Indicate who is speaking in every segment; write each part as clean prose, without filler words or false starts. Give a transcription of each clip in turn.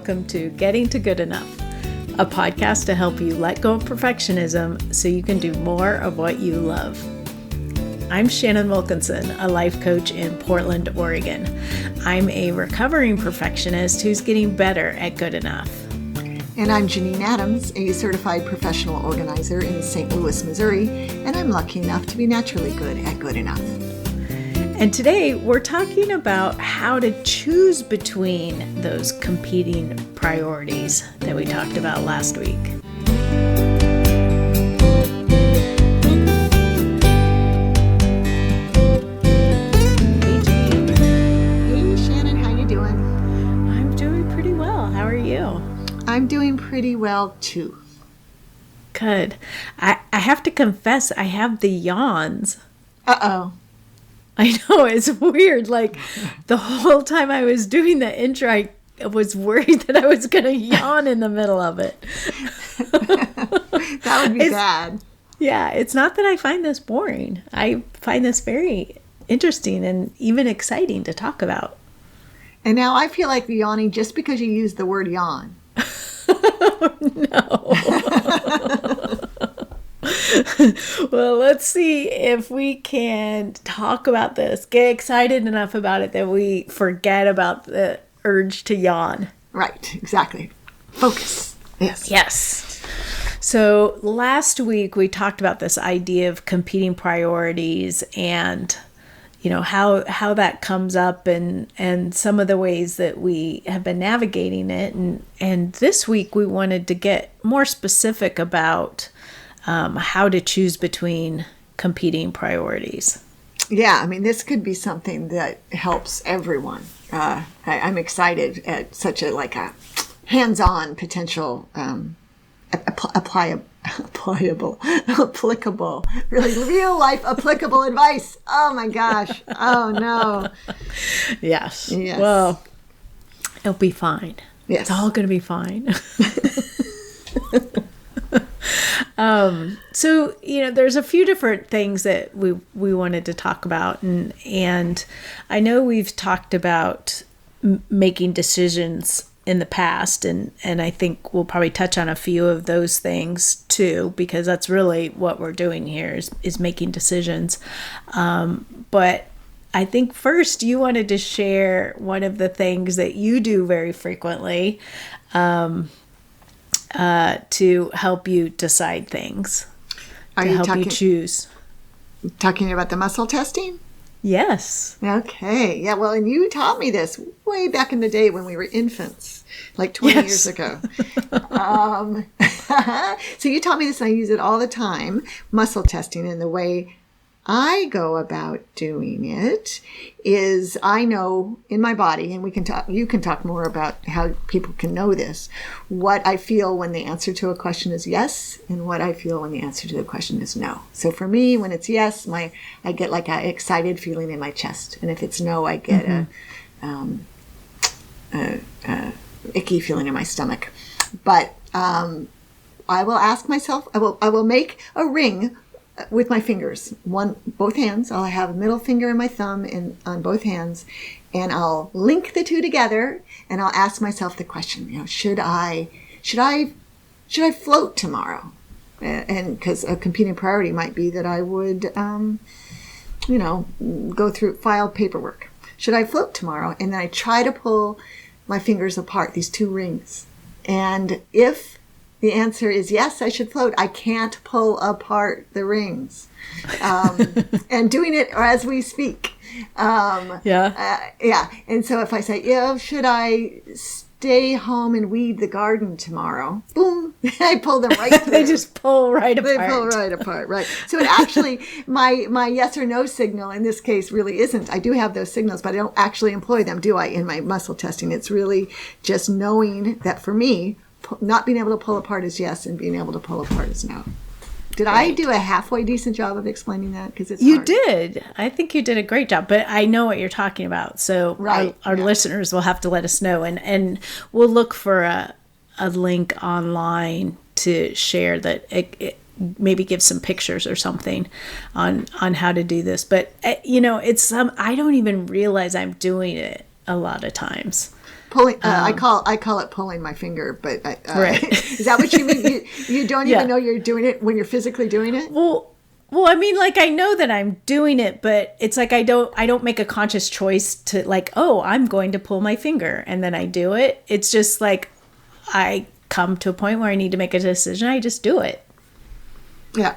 Speaker 1: welcome to Getting to Good Enough, a podcast to help you let go of perfectionism so you can do more of what you love. I'm Shannon Wilkinson, a life coach in Portland, Oregon. I'm a recovering perfectionist who's getting better at good enough.
Speaker 2: And I'm Janine Adams, a certified professional organizer in St. Louis, Missouri, and I'm lucky enough to be naturally good at good enough.
Speaker 1: And today we're talking about how to choose between those competing priorities that we talked about last week. Hey, Janine.
Speaker 2: Hey, Shannon, how you doing?
Speaker 1: I'm doing pretty well. How are you?
Speaker 2: I'm doing pretty well, too.
Speaker 1: Good. I have to confess, I have the yawns.
Speaker 2: Uh-oh.
Speaker 1: I know, it's weird. Like, the whole time I was doing the intro, I was worried that I was going to yawn in the middle of it.
Speaker 2: That would be bad.
Speaker 1: Yeah, it's not that I find this boring. I find this very interesting and even exciting to talk about.
Speaker 2: And now I feel like yawning just because you used the word yawn.
Speaker 1: No. Well, let's see if we can talk about this, get excited enough about it that we forget about the urge to yawn.
Speaker 2: Right, exactly. Focus. Yes.
Speaker 1: Yes. So last week we talked about this idea of competing priorities and, you know, how that comes up and some of the ways that we have been navigating it. And this week we wanted to get more specific about how to choose between competing priorities.
Speaker 2: Yeah, I mean, this could be something that helps everyone. I'm excited at such a hands-on potential, applicable, really real life applicable advice. Oh my gosh. Oh no.
Speaker 1: Yes. Well, it'll be fine.
Speaker 2: Yes.
Speaker 1: It's all going to be fine. So, you know, there's a few different things that we wanted to talk about. And I know we've talked about making decisions in the past. And I think we'll probably touch on a few of those things too, because that's really what we're doing here is making decisions. But I think first you wanted to share one of the things that you do very frequently, to help you decide things, you choose.
Speaker 2: Talking about the muscle testing?
Speaker 1: Yes.
Speaker 2: Okay. Yeah, well, and you taught me this way back in the day when we were infants, like 20 years ago. So you taught me this and I use it all the time, muscle testing, and the way I go about doing it is I know in my body, and you can talk more about how people can know this, what I feel when the answer to a question is yes, and what I feel when the answer to the question is no. So for me, when it's yes, I get like an excited feeling in my chest. And if it's no, I get a icky feeling in my stomach. But I will ask myself, I will make a ring with my fingers, both hands. I'll have a middle finger and my thumb on both hands, and I'll link the two together, and I'll ask myself the question, you know, should I float tomorrow? And because a competing priority might be that I would, go through file paperwork. Should I float tomorrow? And then I try to pull my fingers apart, these two rings. And if the answer is yes, I should float, I can't pull apart the rings. And doing it as we speak. Yeah. And so if I say, should I stay home and weed the garden tomorrow? Boom, I pull them right through.
Speaker 1: They just pull right apart.
Speaker 2: They pull right apart, right. So it actually, my yes or no signal in this case really isn't. I do have those signals, but I don't actually employ them, do I, in my muscle testing? It's really just knowing that for me, not being able to pull apart is yes, and being able to pull apart is no. Did I do a halfway decent job of explaining that? Because it's
Speaker 1: You
Speaker 2: hard.
Speaker 1: did. I think you did a great job, but I know what you're talking about. So our listeners will have to let us know, and we'll look for a link online to share that it maybe give some pictures or something on how to do this. But it's I don't even realize I'm doing it a lot of times.
Speaker 2: Pulling, I call it pulling my finger, but
Speaker 1: Right.
Speaker 2: Is that what you mean? You don't
Speaker 1: Yeah.
Speaker 2: even know you're doing it when you're physically doing it?
Speaker 1: Well, I mean, like, I know that I'm doing it, but it's like I don't make a conscious choice to, like, oh, I'm going to pull my finger, and then I do it. It's just like I come to a point where I need to make a decision. I just do it.
Speaker 2: Yeah.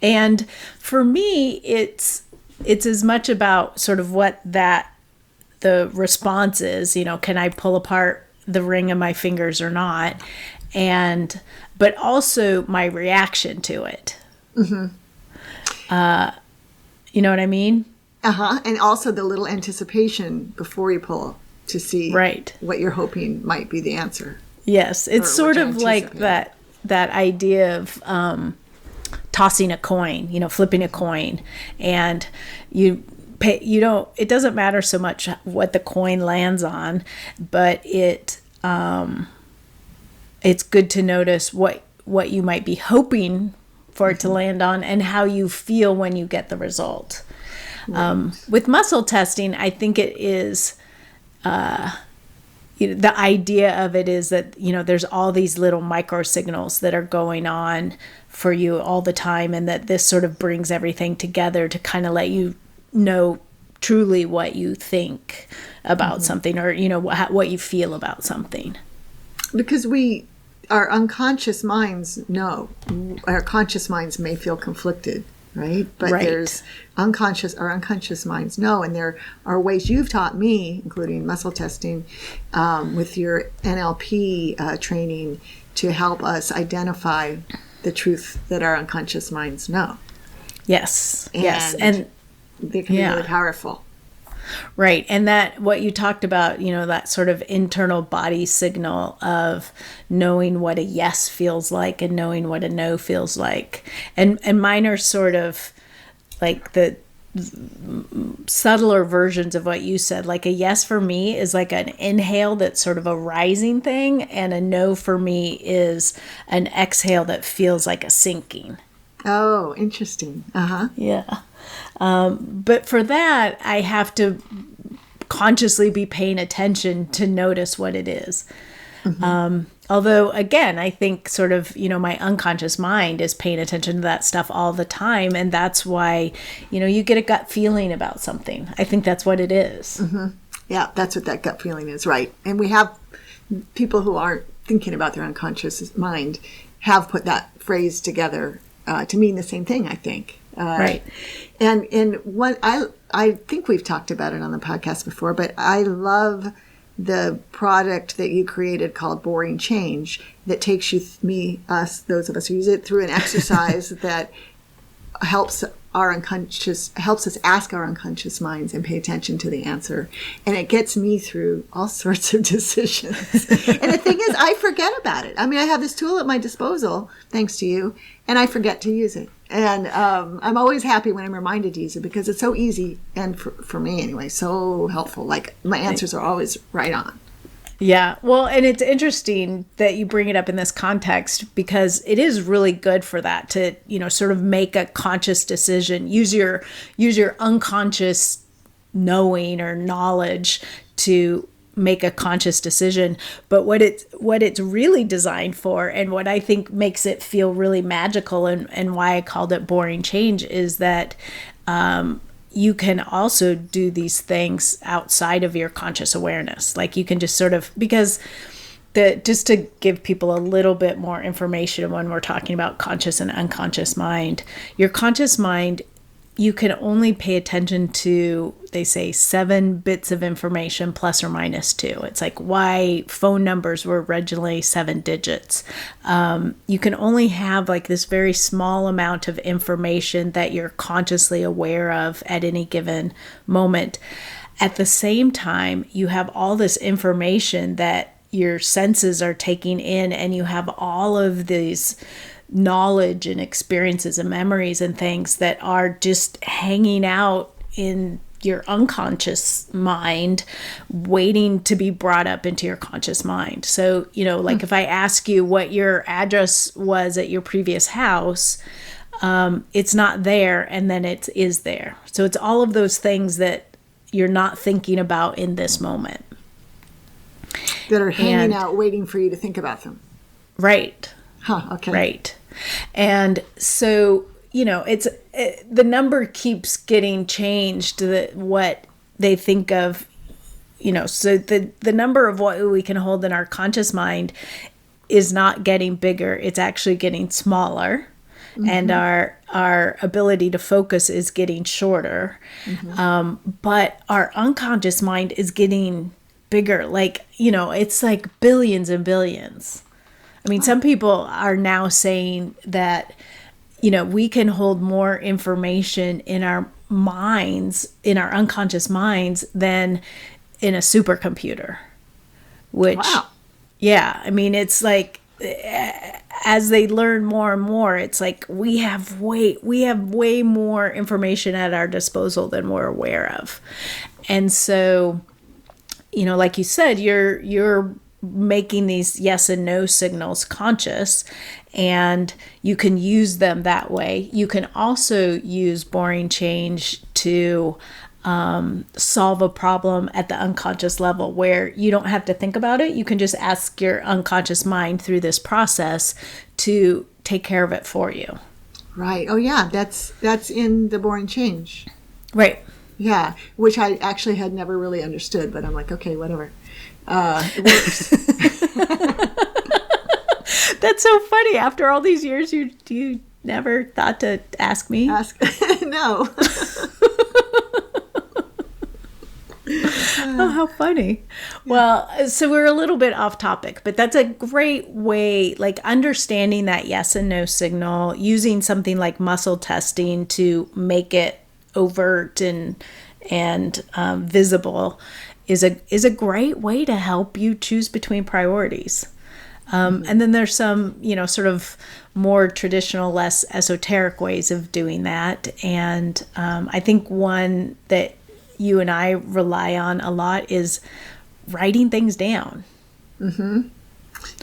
Speaker 1: And for me, it's as much about sort of what the response is, can I pull apart the ring of my fingers or not? But also my reaction to it. Mm-hmm. You know what I mean?
Speaker 2: Uh-huh. And also the little anticipation before you pull to see what you're hoping might be the answer.
Speaker 1: Yes. It's sort of like that idea of tossing a coin, flipping a coin, and it doesn't matter so much what the coin lands on, but it's good to notice what you might be hoping for it to land on and how you feel when you get the result. Right. With muscle testing, I think it is, the idea of it is that, there's all these little micro signals that are going on for you all the time, and that this sort of brings everything together to kind of let you know truly what you think about something, or, what you feel about something. Because
Speaker 2: our unconscious minds know. Our conscious minds may feel conflicted, right? But there's our unconscious minds know, and there are ways you've taught me, including muscle testing, with your NLP training, to help us identify the truth that our unconscious minds know.
Speaker 1: Yes.
Speaker 2: And they can be really powerful.
Speaker 1: Right. And that what you talked about, that sort of internal body signal of knowing what a yes feels like and knowing what a no feels like. And mine are sort of like the subtler versions of what you said. Like a yes for me is like an inhale that's sort of a rising thing, and a no for me is an exhale that feels like a sinking.
Speaker 2: Oh, interesting. Uh-huh.
Speaker 1: Yeah. But for that, I have to consciously be paying attention to notice what it is. Mm-hmm. Although, again, I think sort of, my unconscious mind is paying attention to that stuff all the time. And that's why, you get a gut feeling about something. I think that's what it is.
Speaker 2: Mm-hmm. Yeah, that's what that gut feeling is, right. And we have people who aren't thinking about their unconscious mind have put that phrase together to mean the same thing, I think.
Speaker 1: Right.
Speaker 2: And what I think we've talked about it on the podcast before, but I love the product that you created called Boring Change, that takes those of us who use it, through an exercise that helps us ask our unconscious minds and pay attention to the answer. And it gets me through all sorts of decisions. And the thing is, I forget about it. I mean, I have this tool at my disposal, thanks to you, and I forget to use it. And I'm always happy when I'm reminded to use it, because it's so easy, and for me anyway, so helpful. Like, my answers are always right on.
Speaker 1: Yeah. Well, and it's interesting that you bring it up in this context, because it is really good for that, to, sort of make a conscious decision, use your unconscious knowing or knowledge to make a conscious decision. But what it's really designed for, and what I think makes it feel really magical, and why I called it Boring Change, is that you can also do these things outside of your conscious awareness. Like, you can just sort of, because just to give people a little bit more information when we're talking about conscious and unconscious mind, your conscious mind, you can only pay attention to, they say, 7 bits of information plus or minus 2. It's like why phone numbers were originally 7 digits. You can only have like this very small amount of information that you're consciously aware of at any given moment. At the same time, you have all this information that your senses are taking in, and you have all of these knowledge and experiences and memories and things that are just hanging out in your unconscious mind, waiting to be brought up into your conscious mind. So, like if I ask you what your address was at your previous house, it's not there, and then it is there. So it's all of those things that you're not thinking about in this moment.
Speaker 2: That are hanging out waiting for you to think about them.
Speaker 1: Right.
Speaker 2: Huh, okay.
Speaker 1: Right. And so, the number keeps getting changed, what they think of, so the number of what we can hold in our conscious mind is not getting bigger. It's actually getting smaller. Mm-hmm. And our ability to focus is getting shorter. Mm-hmm. But our unconscious mind is getting bigger. Like, it's like billions and billions. I mean, some people are now saying that, we can hold more information in our minds, in our unconscious minds, than in a supercomputer. Which, wow. Yeah, I mean, it's like, as they learn more and more, it's like we have way more information at our disposal than we're aware of. And so, like you said, you're making these yes and no signals conscious, and you can use them that way. You can also use boring change to solve a problem at the unconscious level, where you don't have to think about it. You can just ask your unconscious mind through this process to take care of it for you. Right.
Speaker 2: Oh yeah, that's in the boring change.
Speaker 1: Right.
Speaker 2: Yeah, which I actually had never really understood, but I'm like, okay, whatever. It works.
Speaker 1: That's so funny. After all these years, you never thought to ask me?
Speaker 2: No.
Speaker 1: Oh, how funny. Yeah. Well, so we're a little bit off topic, but that's a great way, like understanding that yes and no signal, using something like muscle testing to make it overt and visible is a great way to help you choose between priorities. And then there's some, sort of more traditional, less esoteric ways of doing that. And I think one that you and I rely on a lot is writing things down.
Speaker 2: Mm-hmm.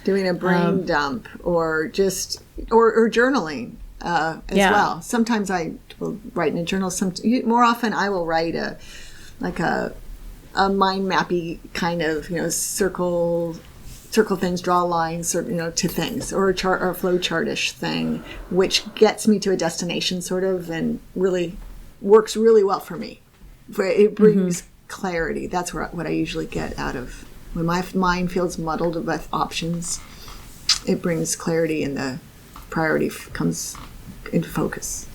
Speaker 2: Doing a brain dump, or just or journaling as well. Sometimes I will write in a journal. More often I will write a mind mappy kind of circle things, draw lines, or to things, or a chart or a flow chartish thing, which gets me to a destination sort of, and really works really well for me. It brings clarity. That's what I usually get out of when my mind feels muddled with options. It brings clarity, and the priority comes into focus.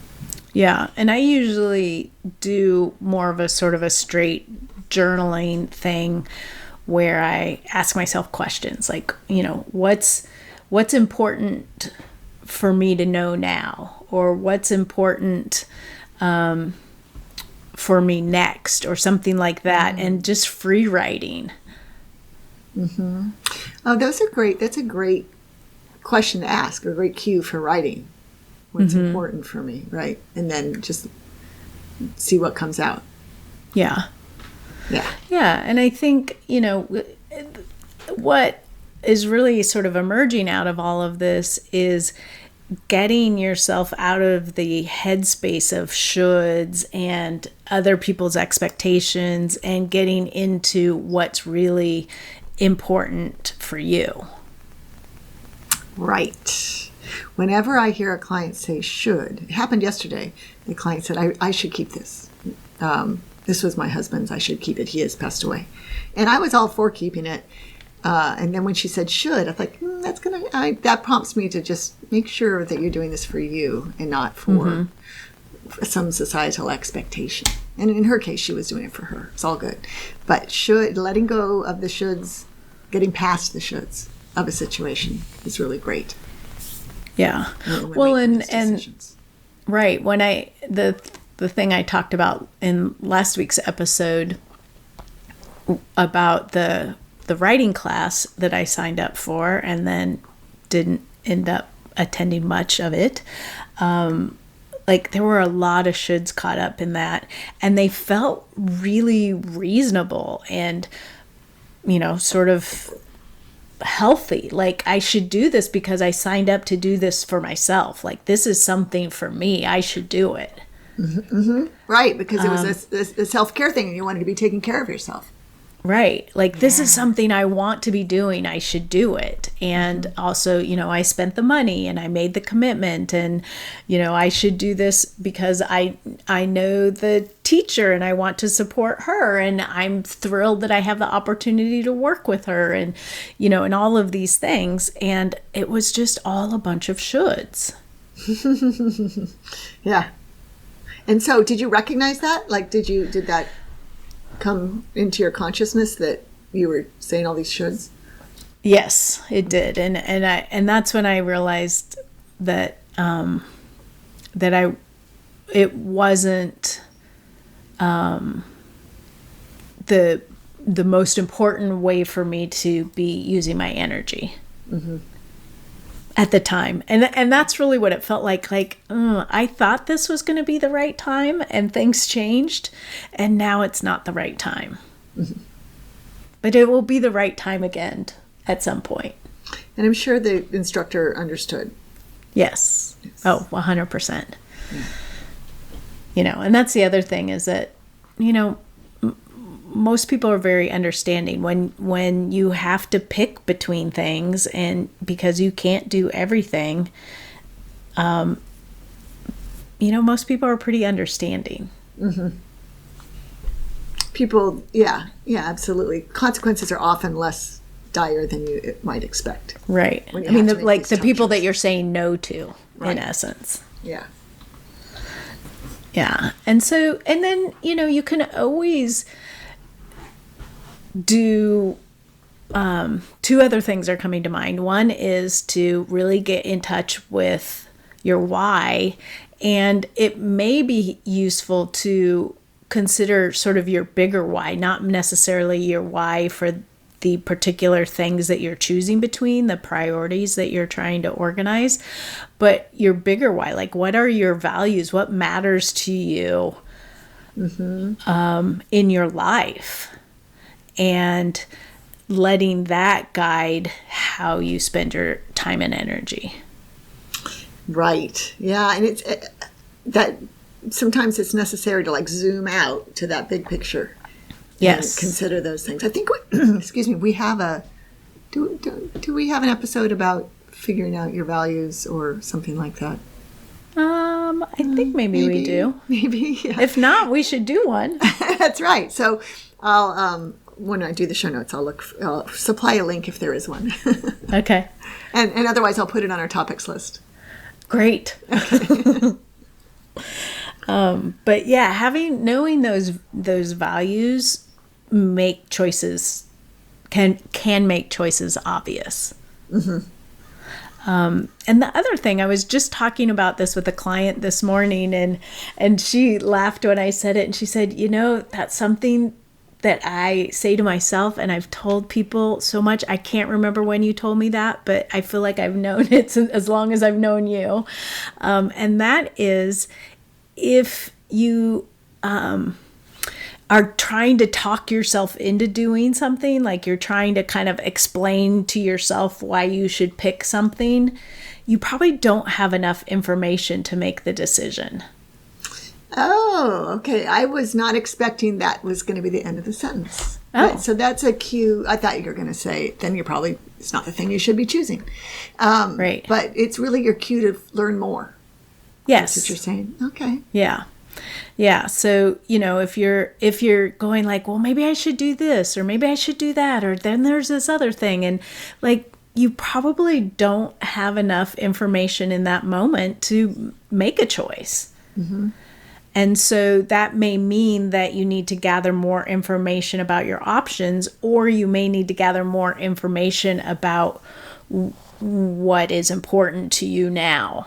Speaker 1: Yeah, and I usually do more of a sort of a straight journaling thing where I ask myself questions like, what's important for me to know now, or what's important for me next, or something like that, and just free writing.
Speaker 2: Mm-hmm. Oh, that's a great question to ask, or a great cue for writing. What's important for me, right? And then just see what comes out.
Speaker 1: Yeah.
Speaker 2: Yeah.
Speaker 1: Yeah, and I think, what is really sort of emerging out of all of this is getting yourself out of the headspace of shoulds and other people's expectations, and getting into what's really important for you.
Speaker 2: Right. Whenever I hear a client say should, it happened yesterday. The client said, I should keep this. This was my husband's. I should keep it. He has passed away. And I was all for keeping it. And then when she said should, I thought, that prompts me to just make sure that you're doing this for you and not for some societal expectation. And in her case, she was doing it for her. It's all good. But letting go of the shoulds, getting past the shoulds of a situation is really great.
Speaker 1: Yeah. Well, and right. When the thing I talked about in last week's episode about the writing class that I signed up for and then didn't end up attending much of it. There were a lot of shoulds caught up in that, and they felt really reasonable and, sort of healthy. Like, I should do this because I signed up to do this for myself. Like, this is something for me. I should do it.
Speaker 2: Right, because it was a self-care thing and you wanted to be taking care of yourself.
Speaker 1: Right. Like, this is something I want to be doing. I should do it. And also, I spent the money and I made the commitment, and, I should do this because I know the teacher and I want to support her, and I'm thrilled that I have the opportunity to work with her, and, and all of these things. And it was just all a bunch of shoulds.
Speaker 2: Yeah. And so did you recognize that? Like, did that come into your consciousness that you were saying all these shoulds?
Speaker 1: Yes, it did. And that's when I realized that it wasn't the most important way for me to be using my energy. At the time. And that's really what it felt like. I thought this was going to be the right time, and things changed, and now it's not the right time. But it will be the right time again at some point.
Speaker 2: And I'm sure the instructor understood.
Speaker 1: Yes. Oh, 100%. And that's the other thing, is that, most people are very understanding when you have to pick between things, and because you can't do everything, most people are pretty understanding.
Speaker 2: People, yeah, absolutely. Consequences are often less dire than you might expect.
Speaker 1: Right. I mean, the people that you're saying no to, in essence.
Speaker 2: Yeah.
Speaker 1: Yeah. And then, you can always do, two other things are coming to mind. One is to really get in touch with your why, and it may be useful to consider sort of your bigger why, not necessarily your why for the particular things that you're choosing between, the priorities that you're trying to organize, but your bigger why. Like, what are your values? What matters to you in your life? And letting that guide how you spend your time and energy.
Speaker 2: Right. Yeah. And it's that sometimes it's necessary to zoom out to that big picture.
Speaker 1: Yes.
Speaker 2: And consider those things. I think, excuse me, we have do we have an episode about figuring out your values or something like that?
Speaker 1: I think maybe we do.
Speaker 2: Maybe. Yeah.
Speaker 1: If not, we should do one.
Speaker 2: That's right. So I'll, when I do the show notes, I'll supply a link if there is one.
Speaker 1: Okay.
Speaker 2: And otherwise, I'll put it on our topics list.
Speaker 1: Great. But yeah, knowing those values make choices, can make choices obvious. And the other thing, I was just talking about this with a client this morning, and she laughed when I said it, and she said, that's something that I say to myself, and I've told people so much. I can't remember when you told me that, but I feel like I've known it as long as I've known you. And that is, if you are trying to talk yourself into doing something, like you're trying to kind of explain to yourself why you should pick something, you probably don't have enough information to make the decision.
Speaker 2: Oh, okay. I was not expecting that was going to be the end of the sentence.
Speaker 1: Oh.
Speaker 2: Right, so that's a cue. I thought you were going to say, then it's not the thing you should be choosing.
Speaker 1: Right.
Speaker 2: But it's really your cue to learn more.
Speaker 1: Yes.
Speaker 2: That's what you're saying. Okay.
Speaker 1: Yeah. Yeah. So, if you're going like, well, maybe I should do this, or maybe I should do that, or then there's this other thing. And you probably don't have enough information in that moment to make a choice. And so that may mean that you need to gather more information about your options, or you may need to gather more information about what is important to you now.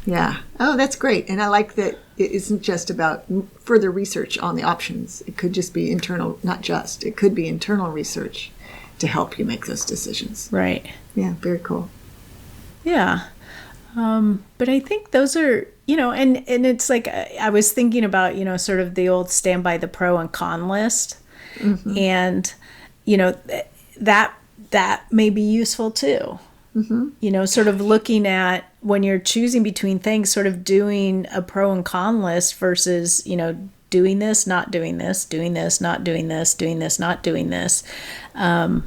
Speaker 2: Yeah. Oh, that's great. And I like that it isn't just about further research on the options. It could just be internal, it could be internal research to help you make those decisions.
Speaker 1: Right.
Speaker 2: Yeah, very cool.
Speaker 1: Yeah. But I think those are, and it's like, I was thinking about, sort of the old stand by the pro and con list. And, that may be useful too. Sort of looking at when you're choosing between things, sort of doing a pro and con list versus, doing this, not doing this, doing this, not doing this, doing this, not doing this, and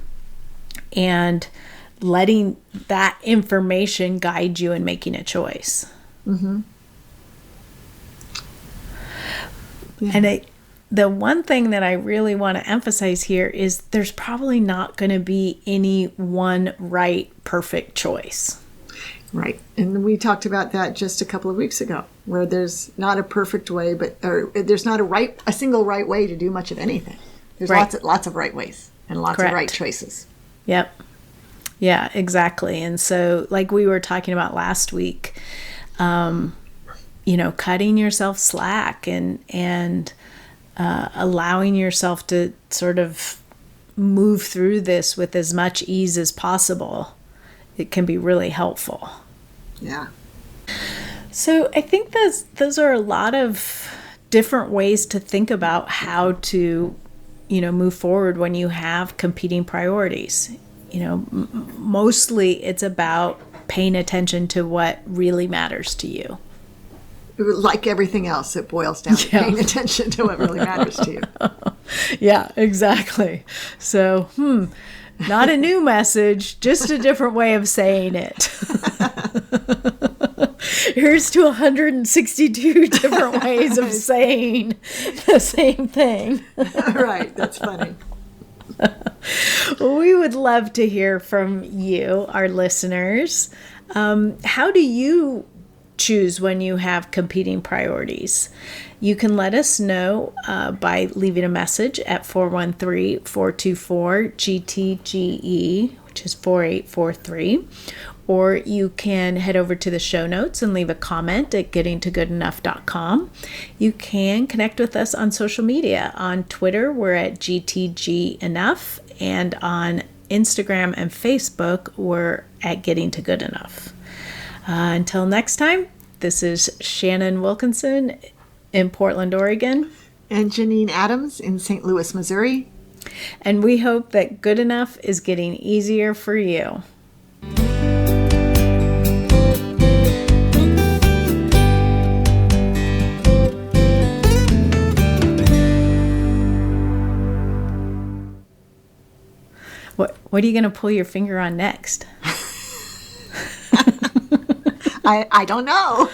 Speaker 1: letting that information guide you in making a choice.
Speaker 2: Mm-hmm. Yeah.
Speaker 1: And the one thing that I really want to emphasize here is there's probably not going to be any one right, perfect choice.
Speaker 2: Right. And we talked about that just a couple of weeks ago, where there's not a perfect way, or there's not a single right way to do much of anything. There's lots of right ways and lots
Speaker 1: Correct.
Speaker 2: of right choices.
Speaker 1: Yep. Yeah, exactly. And so, like we were talking about last week, cutting yourself slack and allowing yourself to sort of move through this with as much ease as possible, it can be really helpful.
Speaker 2: Yeah.
Speaker 1: So I think those are a lot of different ways to think about how to, move forward when you have competing priorities. Mostly it's about paying attention to what really matters to you.
Speaker 2: Like everything else, it boils down to paying attention to what really matters to you.
Speaker 1: Yeah, exactly. So, not a new message, just a different way of saying it. Here's to 162 different ways of saying the same thing.
Speaker 2: Right, that's funny.
Speaker 1: Well, we would love to hear from you, our listeners. How do you choose when you have competing priorities? You can let us know by leaving a message at 413-424-GTGE, which is 4843. Or you can head over to the show notes and leave a comment at gettingtogoodenough.com. You can connect with us on social media. On Twitter, we're at GTGEnough, and on Instagram and Facebook, we're at Getting to Good Enough. Until next time, this is Shannon Wilkinson in Portland, Oregon.
Speaker 2: And Janine Adams in St. Louis, Missouri.
Speaker 1: And we hope that good enough is getting easier for you. What are you going to pull your finger on next?
Speaker 2: I don't know.